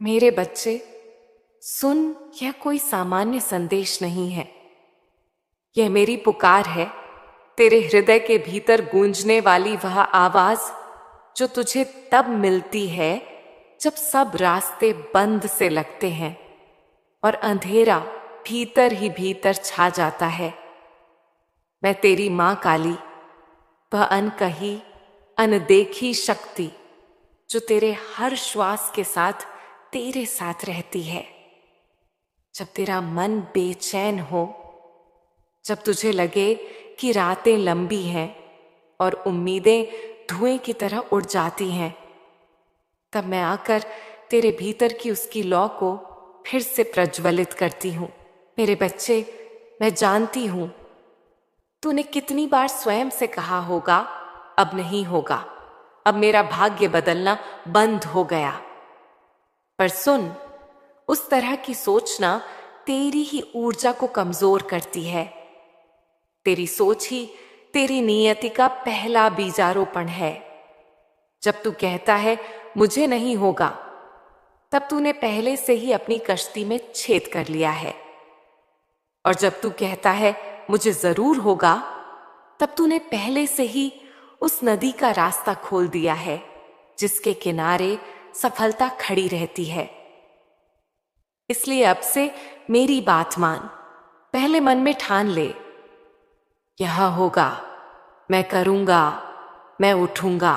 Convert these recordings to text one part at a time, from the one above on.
मेरे बच्चे, सुन, यह कोई सामान्य संदेश नहीं है। यह मेरी पुकार है, तेरे हृदय के भीतर गूंजने वाली वह आवाज जो तुझे तब मिलती है जब सब रास्ते बंद से लगते हैं और अंधेरा भीतर ही भीतर छा जाता है। मैं तेरी मां काली, वह अनकही अनदेखी शक्ति जो तेरे हर श्वास के साथ तेरे साथ रहती है। जब तेरा मन बेचैन हो, जब तुझे लगे कि रातें लंबी हैं और उम्मीदें धुएं की तरह उड़ जाती हैं, तब मैं आकर तेरे भीतर की उसकी लौ को फिर से प्रज्वलित करती हूं। मेरे बच्चे, मैं जानती हूं तूने कितनी बार स्वयं से कहा होगा, अब नहीं होगा, अब मेरा भाग्य बदलना बंद हो गया। पर सुन, उस तरह की सोचना तेरी ही ऊर्जा को कमजोर करती है। तेरी सोच ही तेरी नियति का पहला बीजारोपण है। जब तू कहता है मुझे नहीं होगा, तब तूने पहले से ही अपनी कश्ती में छेद कर लिया है। और जब तू कहता है मुझे जरूर होगा, तब तूने पहले से ही उस नदी का रास्ता खोल दिया है जिसके किनारे सफलता खड़ी रहती है। इसलिए अब से मेरी बात मान, पहले मन में ठान ले, यह होगा, मैं करूंगा, मैं उठूंगा।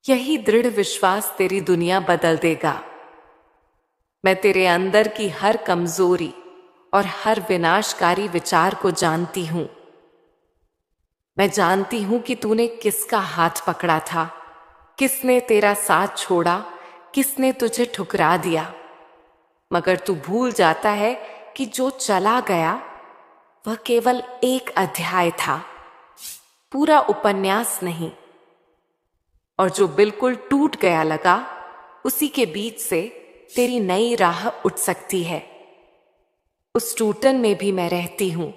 यही दृढ़ विश्वास तेरी दुनिया बदल देगा। मैं तेरे अंदर की हर कमजोरी और हर विनाशकारी विचार को जानती हूं। मैं जानती हूं कि तूने किसका हाथ पकड़ा था, किसने तेरा साथ छोड़ा, किसने तुझे ठुकरा दिया। मगर तू भूल जाता है कि जो चला गया वह केवल एक अध्याय था, पूरा उपन्यास नहीं। और जो बिल्कुल टूट गया लगा, उसी के बीच से तेरी नई राह उठ सकती है। उस टूटन में भी मैं रहती हूं,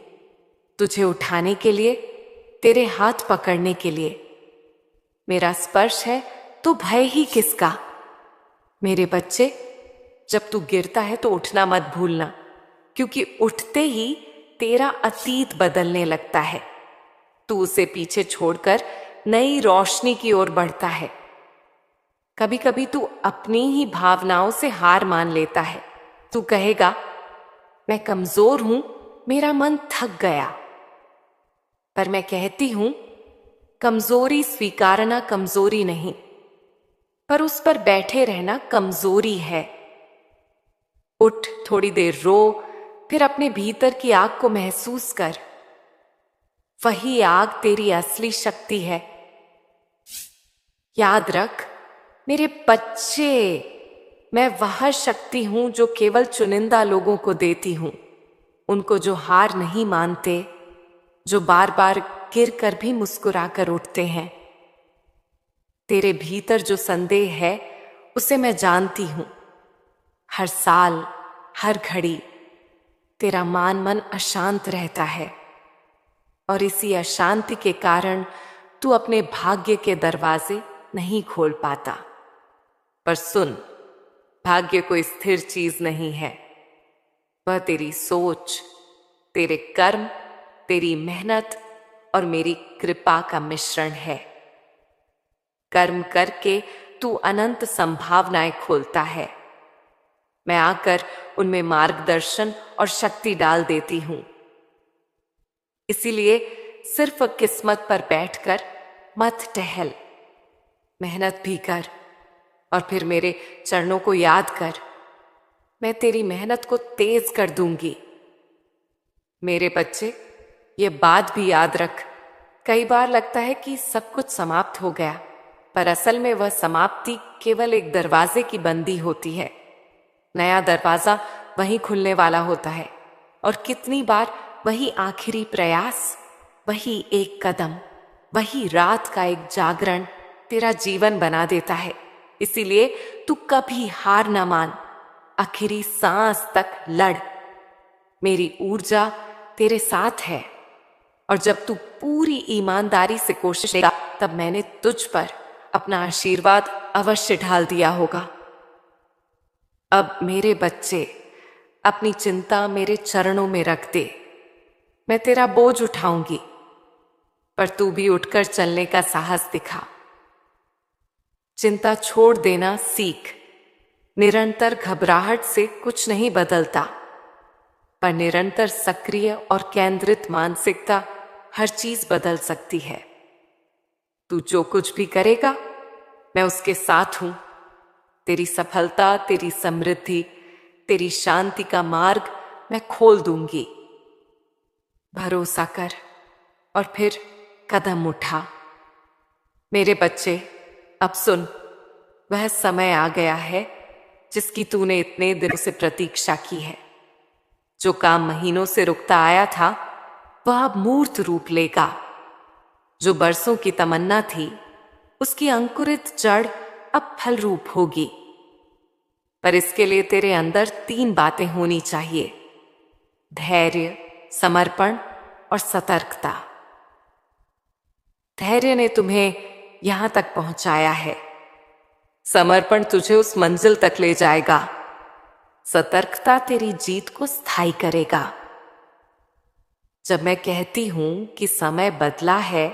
तुझे उठाने के लिए, तेरे हाथ पकड़ने के लिए। मेरा स्पर्श है तो भय ही किसका। मेरे बच्चे, जब तू गिरता है तो उठना मत भूलना, क्योंकि उठते ही तेरा अतीत बदलने लगता है। तू उसे पीछे छोड़कर नई रोशनी की ओर बढ़ता है। कभी कभी तू अपनी ही भावनाओं से हार मान लेता है। तू कहेगा मैं कमजोर हूं, मेरा मन थक गया। पर मैं कहती हूं, कमजोरी स्वीकारना कमजोरी नहीं, पर उस पर बैठे रहना कमजोरी है। उठ, थोड़ी देर रो, फिर अपने भीतर की आग को महसूस कर। वही आग तेरी असली शक्ति है। याद रख मेरे बच्चे, मैं वह शक्ति हूं जो केवल चुनिंदा लोगों को देती हूं, उनको जो हार नहीं मानते, जो बार बार गिर कर भी मुस्कुराकर उठते हैं। तेरे भीतर जो संदेह है उसे मैं जानती हूं। हर साल, हर घड़ी तेरा मन अशांत रहता है और इसी अशांति के कारण तू अपने भाग्य के दरवाजे नहीं खोल पाता। पर सुन, भाग्य कोई स्थिर चीज नहीं है। वह तेरी सोच, तेरे कर्म, तेरी मेहनत और मेरी कृपा का मिश्रण है। कर्म करके तू अनंत संभावनाएं खोलता है। मैं आकर उनमें मार्गदर्शन और शक्ति डाल देती हूं। इसीलिए सिर्फ किस्मत पर बैठकर मत टहल, मेहनत भी कर और फिर मेरे चरणों को याद कर। मैं तेरी मेहनत को तेज कर दूंगी। मेरे बच्चे, ये बात भी याद रख, कई बार लगता है कि सब कुछ समाप्त हो गया, पर असल में वह समाप्ति केवल एक दरवाजे की बंदी होती है। नया दरवाजा वहीं खुलने वाला होता है और कितनी बार वही आखिरी प्रयास, वही एक कदम, वही रात का एक जागरण तेरा जीवन बना देता है। इसीलिए तू कभी हार ना मान, आखिरी सांस तक लड़। मेरी ऊर्जा तेरे साथ है और जब तू पूरी ईमानदारी से कोशिश करेगा, तब मैंने तुझ पर अपना आशीर्वाद अवश्य ढाल दिया होगा। अब मेरे बच्चे, अपनी चिंता मेरे चरणों में रख दे। मैं तेरा बोझ उठाऊंगी, पर तू भी उठकर चलने का साहस दिखा। चिंता छोड़ देना सीख। निरंतर घबराहट से कुछ नहीं बदलता, पर निरंतर सक्रिय और केंद्रित मानसिकता हर चीज बदल सकती है। तू जो कुछ भी करेगा, मैं उसके साथ हूं। तेरी सफलता, तेरी समृद्धि, तेरी शांति का मार्ग मैं खोल दूंगी। भरोसा कर और फिर कदम उठा। मेरे बच्चे, अब सुन, वह समय आ गया है जिसकी तूने इतने दिनों से प्रतीक्षा की है। जो काम महीनों से रुकता आया था, वह अब मूर्त रूप लेगा। जो बरसों की तमन्ना थी, उसकी अंकुरित जड़ अब फल रूप होगी। पर इसके लिए तेरे अंदर 3 बातें होनी चाहिए: धैर्य, समर्पण और सतर्कता। धैर्य ने तुम्हें यहां तक पहुंचाया है। समर्पण तुझे उस मंजिल तक ले जाएगा। सतर्कता तेरी जीत को स्थायी करेगा। जब मैं कहती हूं कि समय बदला है,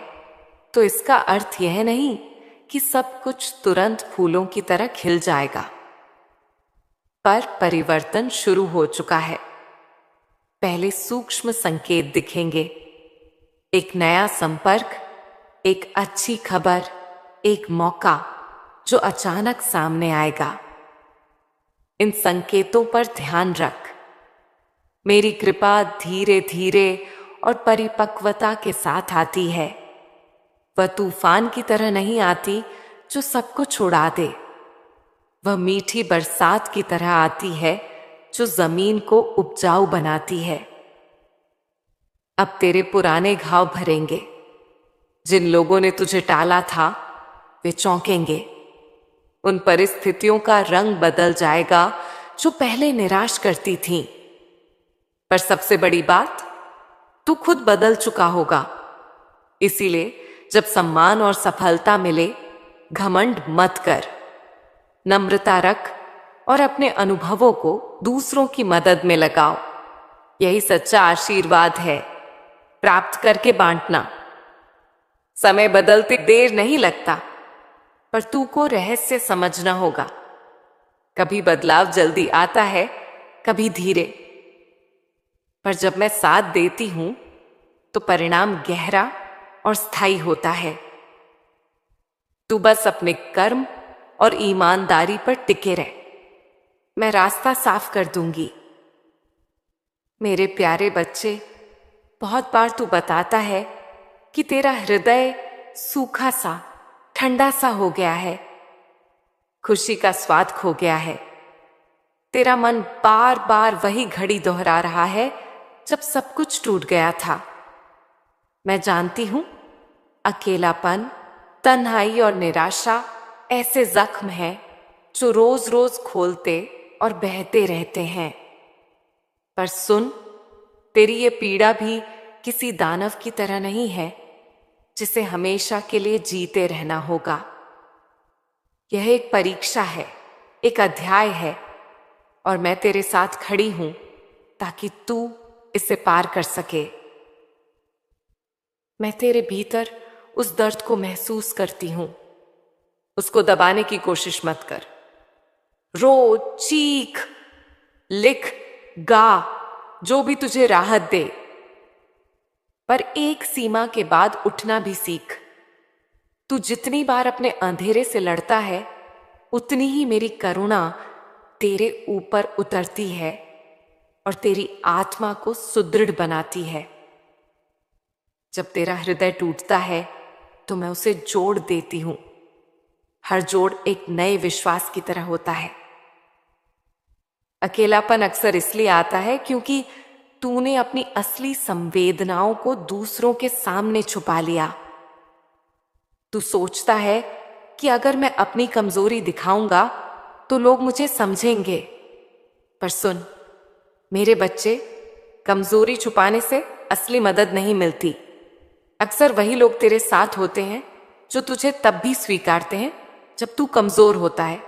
तो इसका अर्थ यह नहीं कि सब कुछ तुरंत फूलों की तरह खिल जाएगा, पर परिवर्तन शुरू हो चुका है। पहले सूक्ष्म संकेत दिखेंगे: एक नया संपर्क, एक अच्छी खबर, एक मौका जो अचानक सामने आएगा। इन संकेतों पर ध्यान रख। मेरी कृपा धीरे धीरे और परिपक्वता के साथ आती है। वह तूफान की तरह नहीं आती जो सब कुछ उड़ा दे। वह मीठी बरसात की तरह आती है जो जमीन को उपजाऊ बनाती है। अब तेरे पुराने घाव भरेंगे। जिन लोगों ने तुझे टाला था, वे चौंकेंगे। उन परिस्थितियों का रंग बदल जाएगा जो पहले निराश करती थीं। पर सबसे बड़ी बात, तू खुद बदल चुका होगा। इसीलिए जब सम्मान और सफलता मिले, घमंड मत कर। नम्रता रख और अपने अनुभवों को दूसरों की मदद में लगाओ। यही सच्चा आशीर्वाद है, प्राप्त करके बांटना। समय बदलते देर नहीं लगता, पर तू को रहस्य समझना होगा। कभी बदलाव जल्दी आता है, कभी धीरे। पर जब मैं साथ देती हूं, तो परिणाम गहरा और स्थायी होता है। तू बस अपने कर्म और ईमानदारी पर टिके रह। मैं रास्ता साफ कर दूंगी। मेरे प्यारे बच्चे, बहुत बार तू बताता है कि तेरा हृदय सूखा सा, ठंडा सा हो गया है। खुशी का स्वाद खो गया है। तेरा मन बार बार वही घड़ी दोहरा रहा है जब सब कुछ टूट गया था। मैं जानती हूं, अकेलापन, तन्हाई और निराशा ऐसे जख्म हैं जो रोज रोज खोलते और बहते रहते हैं। पर सुन, तेरी ये पीड़ा भी किसी दानव की तरह नहीं है जिसे हमेशा के लिए जीते रहना होगा। यह एक परीक्षा है, एक अध्याय है, और मैं तेरे साथ खड़ी हूं ताकि तू इसे पार कर सके। मैं तेरे भीतर उस दर्द को महसूस करती हूं। उसको दबाने की कोशिश मत कर। रो, चीख, लिख, गा, जो भी तुझे राहत दे। पर एक सीमा के बाद उठना भी सीख। तू जितनी बार अपने अंधेरे से लड़ता है, उतनी ही मेरी करुणा तेरे ऊपर उतरती है और तेरी आत्मा को सुदृढ़ बनाती है। जब तेरा हृदय टूटता है, तो मैं उसे जोड़ देती हूं। हर जोड़ एक नए विश्वास की तरह होता है। अकेलापन अक्सर इसलिए आता है क्योंकि तूने अपनी असली संवेदनाओं को दूसरों के सामने छुपा लिया। तू सोचता है कि अगर मैं अपनी कमजोरी दिखाऊंगा तो लोग मुझे समझेंगे। पर सुन मेरे बच्चे, कमजोरी छुपाने से असली मदद नहीं मिलती। अक्सर वही लोग तेरे साथ होते हैं जो तुझे तब भी स्वीकारते हैं जब तू कमजोर होता है।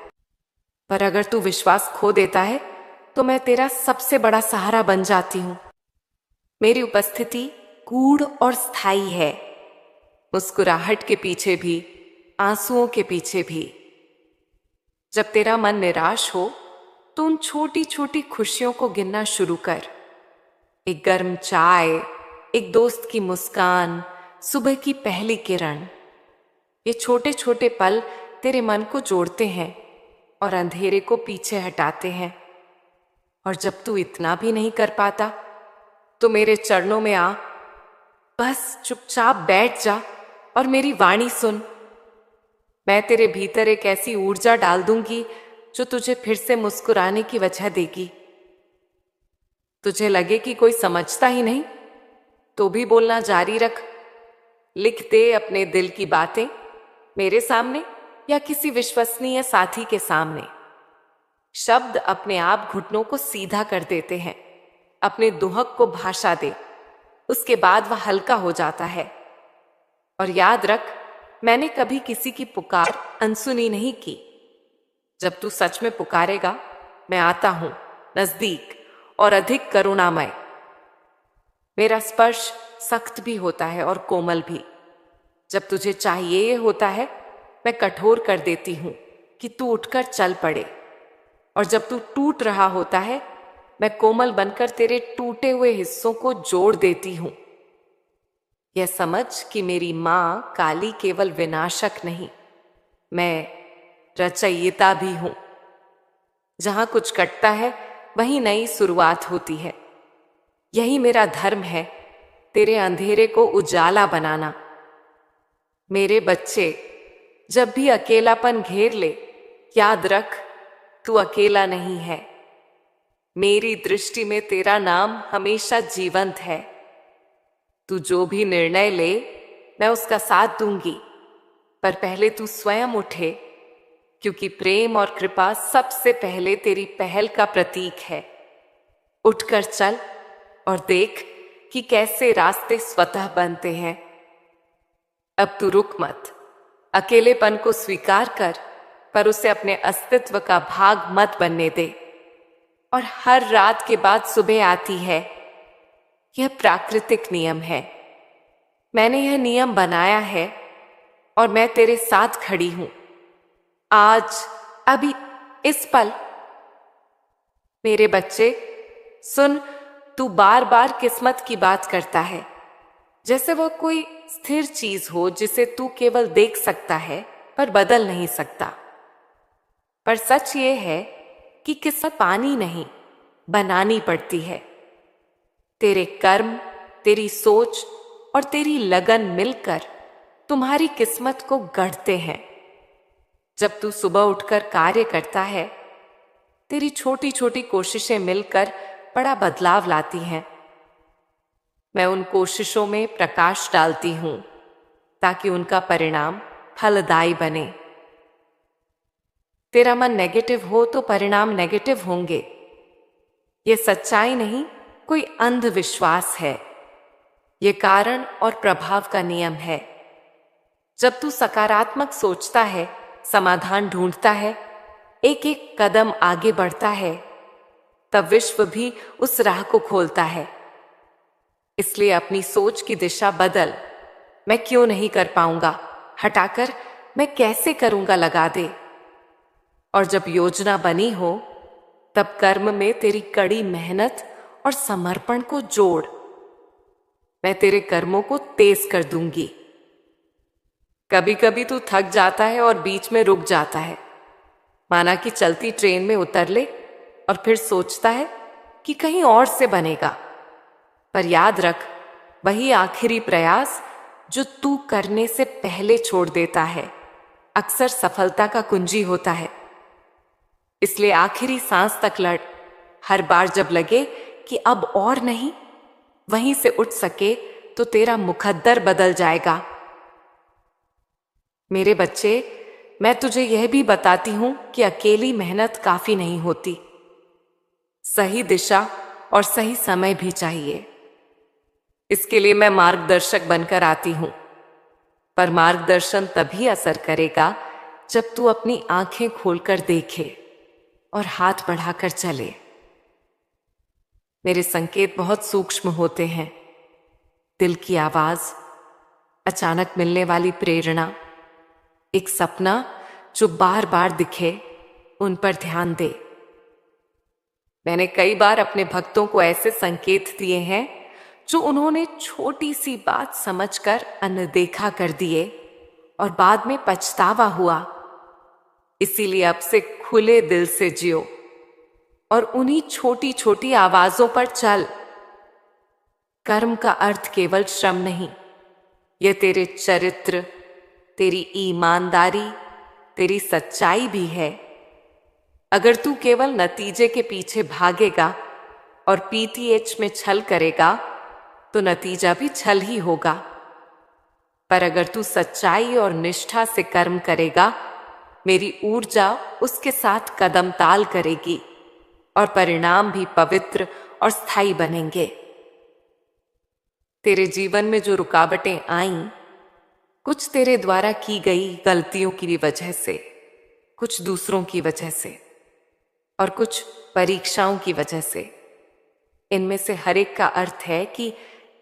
पर अगर तू विश्वास खो देता है तो मैं तेरा सबसे बड़ा सहारा बन जाती हूं। मेरी उपस्थिति गूढ़ और स्थायी है, मुस्कुराहट के पीछे भी, आंसुओं के पीछे भी। जब तेरा मन निराश हो तो उन छोटी छोटी खुशियों को गिनना शुरू कर। एक गर्म चाय, एक दोस्त की मुस्कान, सुबह की पहली किरण। ये छोटे छोटे पल तेरे मन को जोड़ते हैं और अंधेरे को पीछे हटाते हैं। और जब तू इतना भी नहीं कर पाता तो मेरे चरणों में आ, बस चुपचाप बैठ जा और मेरी वाणी सुन। मैं तेरे भीतर एक ऐसी ऊर्जा डाल दूंगी जो तुझे फिर से मुस्कुराने की वजह देगी। तुझे लगे कि कोई समझता ही नहीं तो भी बोलना जारी रख। लिख दे अपने दिल की बातें मेरे सामने या किसी विश्वसनीय साथी के सामने। शब्द अपने आप घुटनों को सीधा कर देते हैं। अपने दुहक को भाषा दे, उसके बाद वह हल्का हो जाता है। और याद रख, मैंने कभी किसी की पुकार अनसुनी नहीं की। जब तू सच में पुकारेगा, मैं आता हूं, नजदीक और अधिक करुणामय। मेरा स्पर्श सख्त भी होता है और कोमल भी। जब तुझे चाहिए होता है, मैं कठोर कर देती हूं कि तू उठकर चल पड़े। और जब तू टूट रहा होता है, मैं कोमल बनकर तेरे टूटे हुए हिस्सों को जोड़ देती हूं। यह समझ कि मेरी मां काली केवल विनाशक नहीं, मैं रचयिता भी हूं। जहां कुछ कटता है वहीं नई शुरुआत होती है। यही मेरा धर्म है, तेरे अंधेरे को उजाला बनाना। मेरे बच्चे, जब भी अकेलापन घेर ले, याद रख, तू अकेला नहीं है। मेरी दृष्टि में तेरा नाम हमेशा जीवंत है। तू जो भी निर्णय ले, मैं उसका साथ दूंगी, पर पहले तू स्वयं उठे, क्योंकि प्रेम और कृपा सबसे पहले तेरी पहल का प्रतीक है। उठकर चल और देख कि कैसे रास्ते स्वतः बनते हैं। अब तू रुक मत, अकेलेपन को स्वीकार कर, पर उसे अपने अस्तित्व का भाग मत बनने दे। और हर रात के बाद सुबह आती है, यह प्राकृतिक नियम है। मैंने यह नियम बनाया है और मैं तेरे साथ खड़ी हूं, आज, अभी, इस पल। मेरे बच्चे सुन, तू बार बार किस्मत की बात करता है, जैसे वह कोई स्थिर चीज हो जिसे तू केवल देख सकता है पर बदल नहीं सकता। पर सच ये है कि किस्मत पानी नहीं, बनानी पड़ती है। तेरे कर्म, तेरी सोच और तेरी लगन मिलकर तुम्हारी किस्मत को गढ़ते हैं। जब तू सुबह उठकर कार्य करता है, तेरी छोटी छोटी कोशिशें मिलकर बड़ा बदलाव लाती हैं। मैं उन कोशिशों में प्रकाश डालती हूं ताकि उनका परिणाम फलदायी बने। तेरा मन नेगेटिव हो तो परिणाम नेगेटिव होंगे। ये सच्चाई नहीं, कोई अंधविश्वास है। ये कारण और प्रभाव का नियम है। जब तू सकारात्मक सोचता है, समाधान ढूंढता है, एक एक कदम आगे बढ़ता है, तब विश्व भी उस राह को खोलता है। इसलिए अपनी सोच की दिशा बदल। मैं क्यों नहीं कर पाऊंगा हटाकर मैं कैसे करूंगा लगा दे। और जब योजना बनी हो, तब कर्म में तेरी कड़ी मेहनत और समर्पण को जोड़। मैं तेरे कर्मों को तेज कर दूंगी। कभी कभी तू थक जाता है और बीच में रुक जाता है, माना कि चलती ट्रेन में उतर ले और फिर सोचता है कि कहीं और से बनेगा। पर याद रख, वही आखिरी प्रयास जो तू करने से पहले छोड़ देता है, अक्सर सफलता का कुंजी होता है। इसलिए आखिरी सांस तक लड़। हर बार जब लगे कि अब और नहीं, वहीं से उठ सके तो तेरा मुकद्दर बदल जाएगा। मेरे बच्चे, मैं तुझे यह भी बताती हूं कि अकेली मेहनत काफी नहीं होती। सही दिशा और सही समय भी चाहिए। इसके लिए मैं मार्गदर्शक बनकर आती हूं, पर मार्गदर्शन तभी असर करेगा जब तू अपनी आंखें खोलकर देखे। और हाथ बढ़ाकर चले। मेरे संकेत बहुत सूक्ष्म होते हैं। दिल की आवाज, अचानक मिलने वाली प्रेरणा, एक सपना जो बार बार दिखे, उन पर ध्यान दे। मैंने कई बार अपने भक्तों को ऐसे संकेत दिए हैं जो उन्होंने छोटी सी बात समझकर अनदेखा कर दिए और बाद में पछतावा हुआ। इसीलिए अब से खुले दिल से जियो और उन्हीं छोटी छोटी आवाजों पर चल। कर्म का अर्थ केवल श्रम नहीं, यह तेरे चरित्र, तेरी ईमानदारी, तेरी सच्चाई भी है। अगर तू केवल नतीजे के पीछे भागेगा और पीटीएच में छल करेगा तो नतीजा भी छल ही होगा। पर अगर तू सच्चाई और निष्ठा से कर्म करेगा, मेरी ऊर्जा उसके साथ कदम ताल करेगी और परिणाम भी पवित्र और स्थायी बनेंगे। तेरे जीवन में जो रुकावटें आईं, कुछ तेरे द्वारा की गई गलतियों की वजह से, कुछ दूसरों की वजह से और कुछ परीक्षाओं की वजह से। इनमें से हर एक का अर्थ है कि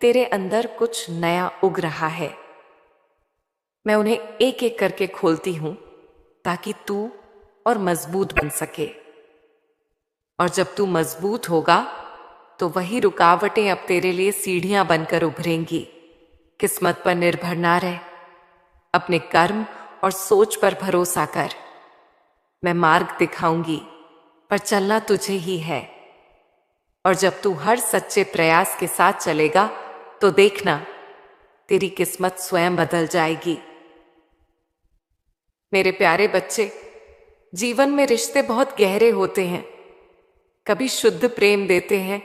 तेरे अंदर कुछ नया उग रहा है। मैं उन्हें एक एक करके खोलती हूं ताकि तू और मजबूत बन सके। और जब तू मजबूत होगा तो वही रुकावटें अब तेरे लिए सीढ़ियां बनकर उभरेंगी। किस्मत पर निर्भर ना रह, अपने कर्म और सोच पर भरोसा कर। मैं मार्ग दिखाऊंगी, पर चलना तुझे ही है। और जब तू हर सच्चे प्रयास के साथ चलेगा तो देखना, तेरी किस्मत स्वयं बदल जाएगी। मेरे प्यारे बच्चे, जीवन में रिश्ते बहुत गहरे होते हैं। कभी शुद्ध प्रेम देते हैं,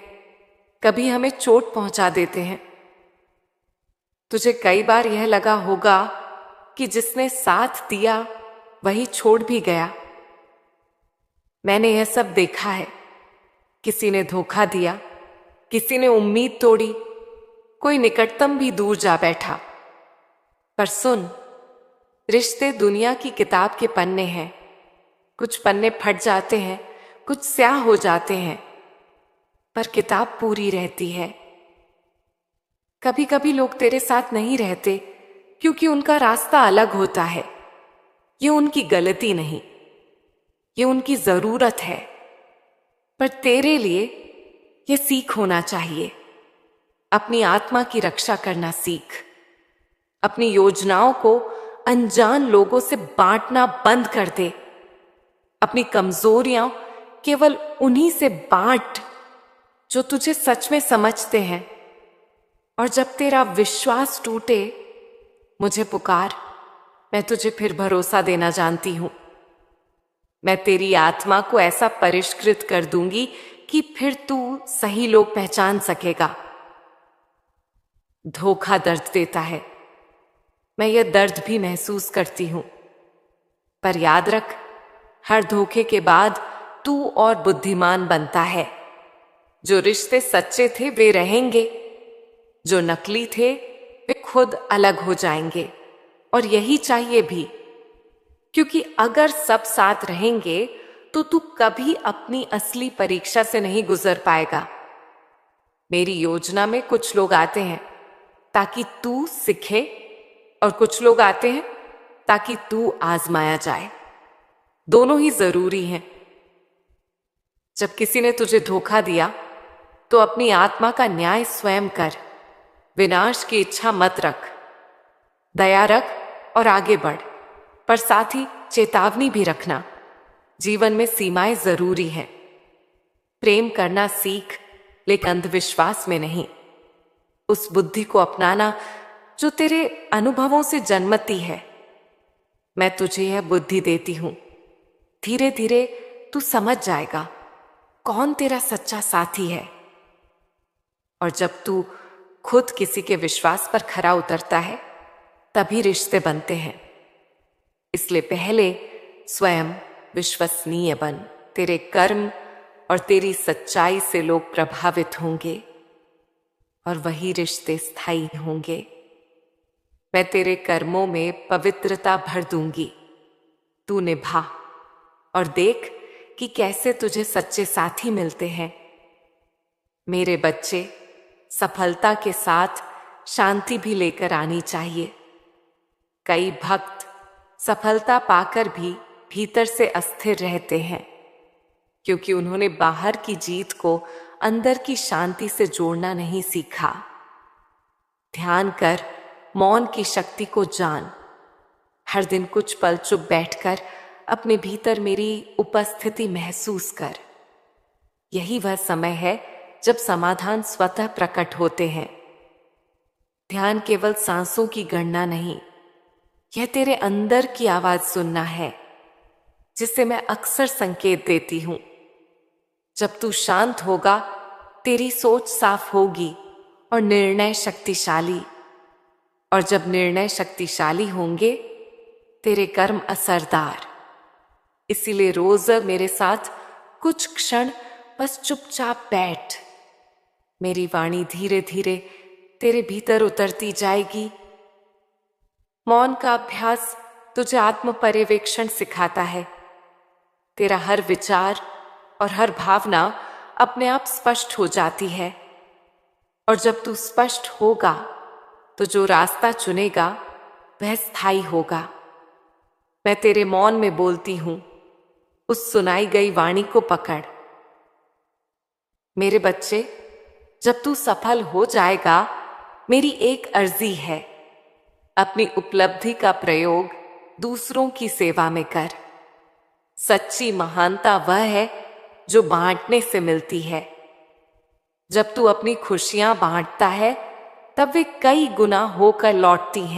कभी हमें चोट पहुंचा देते हैं। तुझे कई बार यह लगा होगा कि जिसने साथ दिया वही छोड़ भी गया। मैंने यह सब देखा है। किसी ने धोखा दिया, किसी ने उम्मीद तोड़ी, कोई निकटतम भी दूर जा बैठा। पर सुन, रिश्ते दुनिया की किताब के पन्ने हैं। कुछ पन्ने फट जाते हैं, कुछ स्याह हो जाते हैं, पर किताब पूरी रहती है। कभी कभी लोग तेरे साथ नहीं रहते क्योंकि उनका रास्ता अलग होता है। ये उनकी गलती नहीं, ये उनकी जरूरत है। पर तेरे लिए ये सीख होना चाहिए। अपनी आत्मा की रक्षा करना सीख। अपनी योजनाओं को अनजान लोगों से बांटना बंद कर दे। अपनी कमजोरियां केवल उन्हीं से बांट जो तुझे सच में समझते हैं। और जब तेरा विश्वास टूटे, मुझे पुकार, मैं तुझे फिर भरोसा देना जानती हूं। मैं तेरी आत्मा को ऐसा परिष्कृत कर दूंगी कि फिर तू सही लोग पहचान सकेगा। धोखा दर्द देता है, मैं यह दर्द भी महसूस करती हूं। पर याद रख, हर धोखे के बाद तू और बुद्धिमान बनता है। जो रिश्ते सच्चे थे वे रहेंगे, जो नकली थे वे खुद अलग हो जाएंगे। और यही चाहिए भी, क्योंकि अगर सब साथ रहेंगे तो तू कभी अपनी असली परीक्षा से नहीं गुजर पाएगा। मेरी योजना में कुछ लोग आते हैं ताकि तू सीखे और कुछ लोग आते हैं ताकि तू आजमाया जाए। दोनों ही जरूरी हैं। जब किसी ने तुझे धोखा दिया तो अपनी आत्मा का न्याय स्वयं कर। विनाश की इच्छा मत रख, दया रख और आगे बढ़। पर साथ ही चेतावनी भी रखना, जीवन में सीमाएं जरूरी हैं। प्रेम करना सीख, लेकिन अंधविश्वास में नहीं। उस बुद्धि को अपनाना जो तेरे अनुभवों से जन्मती है। मैं तुझे यह बुद्धि देती हूं। धीरे धीरे तू समझ जाएगा कौन तेरा सच्चा साथी है। और जब तू खुद किसी के विश्वास पर खरा उतरता है, तभी रिश्ते बनते हैं। इसलिए पहले स्वयं विश्वसनीय बन। तेरे कर्म और तेरी सच्चाई से लोग प्रभावित होंगे और वही रिश्ते स्थायी होंगे। मैं तेरे कर्मों में पवित्रता भर दूंगी। तू निभा और देख, कि कैसे तुझे सच्चे साथी मिलते हैं। मेरे बच्चे, सफलता के साथ शांति भी लेकर आनी चाहिए। कई भक्त सफलता पाकर भी भीतर से अस्थिर रहते हैं, क्योंकि उन्होंने बाहर की जीत को अंदर की शांति से जोड़ना नहीं सीखा। ध्यान कर, मौन की शक्ति को जान। हर दिन कुछ पल चुप बैठकर अपने भीतर मेरी उपस्थिति महसूस कर। यही वह समय है जब समाधान स्वतः प्रकट होते हैं। ध्यान केवल सांसों की गणना नहीं, यह तेरे अंदर की आवाज सुनना है, जिसे मैं अक्सर संकेत देती हूं। जब तू शांत होगा, तेरी सोच साफ होगी और निर्णय शक्तिशाली। और जब निर्णय शक्तिशाली होंगे, तेरे कर्म असरदार। इसीलिए रोज मेरे साथ कुछ क्षण बस चुपचाप बैठ। मेरी वाणी धीरे धीरे तेरे भीतर उतरती जाएगी। मौन का अभ्यास तुझे आत्म पर्यवेक्षण सिखाता है। तेरा हर विचार और हर भावना अपने आप स्पष्ट हो जाती है। और जब तू स्पष्ट होगा, तो जो रास्ता चुनेगा वह स्थायी होगा। मैं तेरे मौन में बोलती हूं, उस सुनाई गई वाणी को पकड़। मेरे बच्चे, जब तू सफल हो जाएगा, मेरी एक अर्जी है, अपनी उपलब्धि का प्रयोग दूसरों की सेवा में कर। सच्ची महानता वह है जो बांटने से मिलती है। जब तू अपनी खुशियां बांटता है, तब वे कई गुना होकर लौटती हैं।